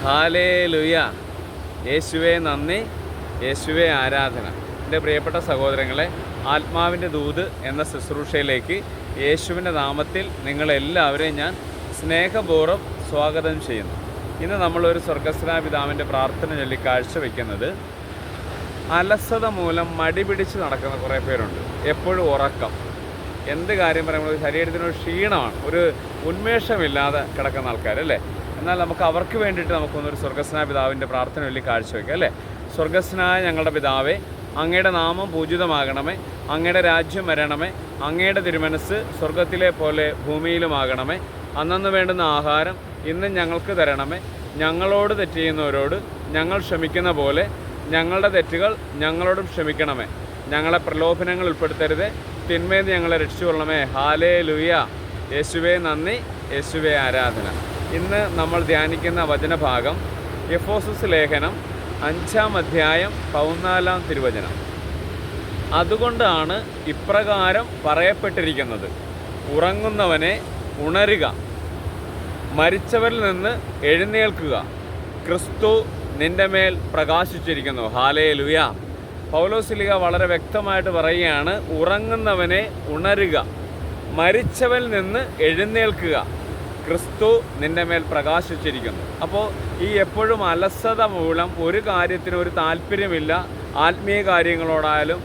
Hallelujah. യേശുവേ നന്ദി, യേശുവേ ആരാധന. എൻ്റെ പ്രിയപ്പെട്ട സഹോദരങ്ങളെ, ആത്മാവിൻ്റെ ദൂത് എന്ന ശുശ്രൂഷയിലേക്ക് യേശുവിൻ്റെ നാമത്തിൽ നിങ്ങളെല്ലാവരെയും ഞാൻ സ്നേഹപൂർവ്വം സ്വാഗതം ചെയ്യുന്നു. ഇന്ന് നമ്മളൊരു സ്വർഗസ്ഥനായ പിതാവിൻ്റെ പ്രാർത്ഥന ചൊല്ലി കാഴ്ചവെക്കുന്നത്, അലസത മൂലം മടി പിടിച്ച് നടക്കുന്ന കുറേ പേരുണ്ട്. എപ്പോഴും ഉറക്കം, എന്ത് കാര്യം പറയുമ്പോൾ ശരീരത്തിനൊരു ക്ഷീണമാണ്, ഒരു ഉന്മേഷമില്ലാതെ കിടക്കുന്ന ആൾക്കാരല്ലേ. എന്നാൽ നമുക്ക് അവർക്ക് വേണ്ടിയിട്ട് നമുക്കൊന്നൊരു സ്വർഗസ്ഥനായ പിതാവിൻ്റെ പ്രാർത്ഥന ചൊല്ലി കാഴ്ചവെക്കാം അല്ലേ. സ്വർഗസ്ഥനായ ഞങ്ങളുടെ പിതാവേ, അങ്ങയുടെ നാമം പൂജിതമാകണമേ, അങ്ങയുടെ രാജ്യം വരണമേ, അങ്ങയുടെ തിരുമനസ് സ്വർഗത്തിലെ പോലെ ഭൂമിയിലുമാകണമേ. അന്നന്ന് വേണ്ടുന്ന ആഹാരം ഇന്നും ഞങ്ങൾക്ക് തരണമേ. ഞങ്ങളോട് തെറ്റ് ചെയ്യുന്നവരോട് ഞങ്ങൾ ക്ഷമിക്കുന്ന പോലെ ഞങ്ങളുടെ തെറ്റുകൾ ഞങ്ങളോടും ക്ഷമിക്കണമേ. ഞങ്ങളെ പ്രലോഭനങ്ങൾ ഉൾപ്പെടുത്തരുതേ, തിന്മയിൽ ഞങ്ങളെ രക്ഷിച്ചുകൊള്ളണമേ. ഹാലേലുയ. യേശുവേ നന്ദി, യേശുവേ ആരാധന. ഇന്ന് നമ്മൾ ധ്യാനിക്കുന്ന വചനഭാഗം എഫോസസ് ലേഖനം 5-ാം അധ്യായം 14-ാം തിരുവചനം. അതുകൊണ്ടാണ് ഇപ്രകാരം പറയപ്പെട്ടിരിക്കുന്നത്, ഉറങ്ങുന്നവനെ ഉണരുക, മരിച്ചവരിൽ നിന്ന് എഴുന്നേൽക്കുക, ക്രിസ്തു നിൻ്റെ മേൽ പ്രകാശിച്ചിരിക്കുന്നു. ഹാലേലുയ. പൗലോസ്ലീഹ വളരെ വ്യക്തമായിട്ട് പറയുകയാണ്, ഉറങ്ങുന്നവനെ ഉണരുക, മരിച്ചവരിൽ നിന്ന് എഴുന്നേൽക്കുക, ക്രിസ്തു നിൻ്റെ മേൽ പ്രകാശിച്ചിരിക്കുന്നു. അപ്പോൾ ഈ എപ്പോഴും അലസത മൂലം ഒരു കാര്യത്തിനും ഒരു താല്പര്യമില്ല. ആത്മീയ കാര്യങ്ങളോടായാലും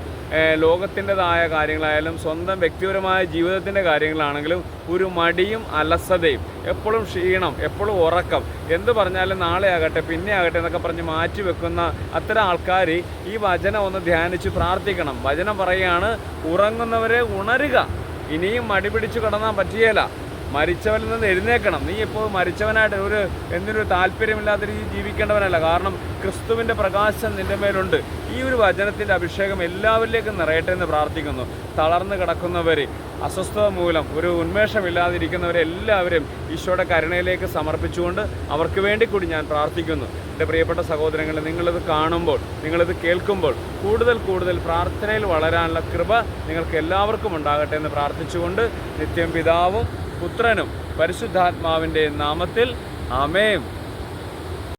ലോകത്തിൻ്റെതായ കാര്യങ്ങളായാലും സ്വന്തം വ്യക്തിപരമായ ജീവിതത്തിൻ്റെ കാര്യങ്ങളാണെങ്കിലും ഒരു മടിയും അലസതയും, എപ്പോഴും ക്ഷീണം, എപ്പോഴും ഉറക്കം, എന്ത് പറഞ്ഞാലും നാളെ ആകട്ടെ പിന്നെ ആകട്ടെ എന്നൊക്കെ പറഞ്ഞ് മാറ്റി വെക്കുന്ന അത്തരം ആൾക്കാർ ഈ വചനം ഒന്ന് ധ്യാനിച്ച് പ്രാർത്ഥിക്കണം. വചനം പറയുകയാണ്, ഉറങ്ങുന്നവരെ ഉണരുക. ഇനിയും മടി പിടിച്ച് കിടന്നാൽ പറ്റിയേല, മരിച്ചവരിൽ നിന്ന് എഴുന്നേൽക്കണം. നീ ഇപ്പോൾ മരിച്ചവനായിട്ട് എന്തിനൊരു താല്പര്യമില്ലാത്ത രീതിയിൽ ജീവിക്കേണ്ടവനല്ല. കാരണം ക്രിസ്തുവിൻ്റെ പ്രകാശം നിൻ്റെ മേലുണ്ട്. ഈ ഒരു വചനത്തിൻ്റെ അഭിഷേകം എല്ലാവരിലേക്കും നിറയട്ടെ എന്ന് പ്രാർത്ഥിക്കുന്നു. തളർന്ന് കിടക്കുന്നവർ, അസ്വസ്ഥത മൂലം ഒരു ഉന്മേഷമില്ലാതിരിക്കുന്നവരെ എല്ലാവരും ഈശോയുടെ കരുണയിലേക്ക് സമർപ്പിച്ചുകൊണ്ട് അവർക്ക് വേണ്ടി കൂടി ഞാൻ പ്രാർത്ഥിക്കുന്നു. എൻ്റെ പ്രിയപ്പെട്ട സഹോദരങ്ങളെ, നിങ്ങളിത് കാണുമ്പോൾ, നിങ്ങളിത് കേൾക്കുമ്പോൾ കൂടുതൽ കൂടുതൽ പ്രാർത്ഥനയിൽ വളരാനുള്ള കൃപ നിങ്ങൾക്ക് എല്ലാവർക്കും ഉണ്ടാകട്ടെ എന്ന് പ്രാർത്ഥിച്ചുകൊണ്ട് നിത്യം പിതാവും പുത്രനും പരിശുദ്ധാത്മാവിൻ്റെ നാമത്തിൽ ആമേൻ.